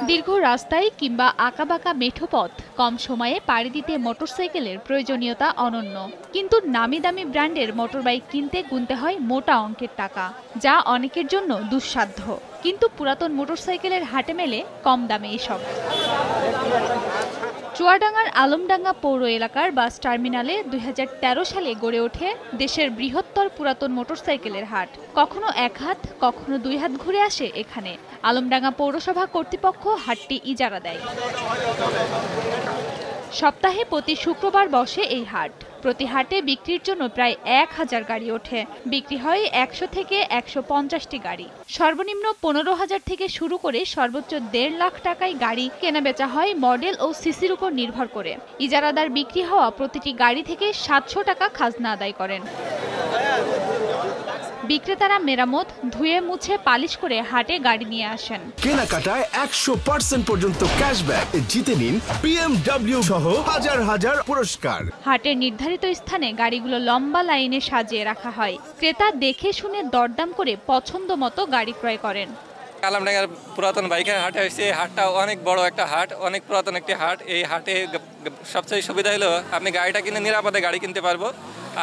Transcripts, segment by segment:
দীর্ঘ রাস্তায় কিংবা আঁকাবাঁকা মেঠো পথ কম সময়ে পাড়ি দিতে মোটরসাইকেলের প্রয়োজনীয়তা অনন্য। কিন্তু নামি দামি ব্র্যান্ডের মোটরবাইক কিনতে গুনতে হয় মোটা অঙ্কের টাকা, যা অনেকের জন্য দুঃসাধ্য। কিন্তু পুরাতন মোটরসাইকেলের হাটে মেলে কম দামে এসব। চুয়াডাঙ্গার আলমডাঙ্গা পৌর এলাকার বাস টার্মিনালে ২০১৩ সালে গড়ে ওঠে দেশের বৃহত্তর পুরাতন মোটরসাইকেলের হাট। কখনো এক হাত, কখনো দুই হাত ঘুরে আসে এখানে। আলমডাঙ্গা পৌরসভা কর্তৃপক্ষ হাটটি ইজারা দেয়। সপ্তাহে প্রতি শুক্রবার বসে এই হাট। প্রতি হাটে বিক্রির জন্য প্রায় ১,০০০ গাড়ি ওঠে। বিক্রি হয় ১০০ থেকে ১৫০টি গাড়ি। সর্বনিম্ন ১৫,০০০ থেকে শুরু করে সর্বোচ্চ ১.৫ লাখ টাকায় গাড়ি কেনাবেচা হয় মডেল ও সিসির উপর নির্ভর করে। ইজারাদার বিক্রি হওয়া প্রতিটি গাড়ি থেকে ৭০০ টাকা খাজনা আদায় করেন। বিক্রেতারা মেরামত, ধুয়ে মুছে পালিশ করে হাটে গাড়ি নিয়ে আসেন। কেনাকাটায় ১০০% পর্যন্ত ক্যাশব্যাক জিতে নিন BMW সহ হাজার হাজার পুরস্কার। হাটের নির্ধারিত স্থানে গাড়িগুলো লম্বা লাইনে সাজিয়ে রাখা হয়। ক্রেতা দেখে শুনে দরদাম করে পছন্দ মতো গাড়ি ক্রয় করেন। আলমডাঙ্গার পুরাতন বাইকের হাটে হয়েছে। হাটটা অনেক বড় একটা হাট, অনেক পুরাতন একটি হাট। এই হাটে সবচেয়ে সুবিধা হলো আপনি গাড়িটা কিনে নিরাপদে গাড়ি কিনতে পারবো।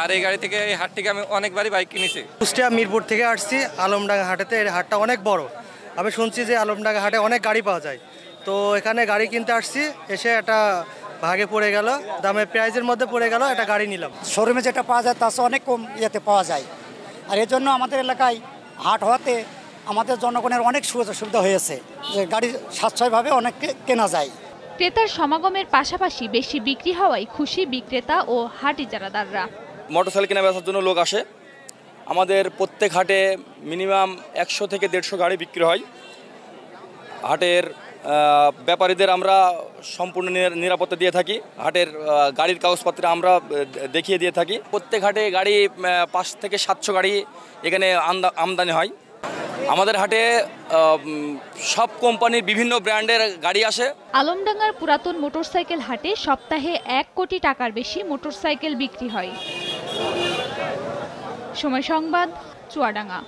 আর এই গাড়ি থেকে, এই হাট থেকে আমি অনেকবারই বাইক কিনেছি। কুষ্টিয়া মিরপুর থেকে আসছি আলমডাঙ্গা হাটেতে। এই হাটটা অনেক বড়। আমি শুনছি যে আলমডাঙ্গা হাটে অনেক গাড়ি পাওয়া যায়, তো এখানে গাড়ি কিনতে আসছি। এসে একটা ভাগে পড়ে গেল, দামে প্রাইজের মধ্যে পড়ে গেল, একটা গাড়ি নিলাম। শোরুমে যেটা পাওয়া যায় তার অনেক কম ইয়েতে পাওয়া যায়। আর এর জন্য আমাদের এলাকায় হাট হওয়াতে আমাদের জনগণের অনেক সুবিধা হয়েছে, যে গাড়ি সাশ্রয়ভাবে অনেক কেনা যায়। ক্রেতার সমাগমের পাশাপাশি বেশি বিক্রি হওয়ায় খুশি বিক্রেতা ও হাট ইজারাদাররা। মোটরসাইকেল কেনা বেচার জন্য লোক আসে। আমাদের প্রত্যেক হাটে মিনিমাম ১০০ থেকে ১৫০ গাড়ি বিক্রি হয়। হাটের ব্যাপারীদের আমরা সম্পূর্ণ নিরাপত্তা দিয়ে থাকি। হাটের গাড়ির কাগজপত্র আমরা দেখিয়ে দিয়ে থাকি। প্রত্যেক হাটে গাড়ি ৫ থেকে ৭০০ গাড়ি এখানে আমদানি হয়। আমাদের হাটে সব কোম্পানির বিভিন্ন ব্র্যান্ডের গাড়ি আসে। আলমডাঙ্গার পুরাতন মোটরসাইকেল হাটে সপ্তাহে ১ কোটি টাকার বেশি মোটরসাইকেল বিক্রি হয়। সময় সংবাদ, চুয়াডাঙ্গা।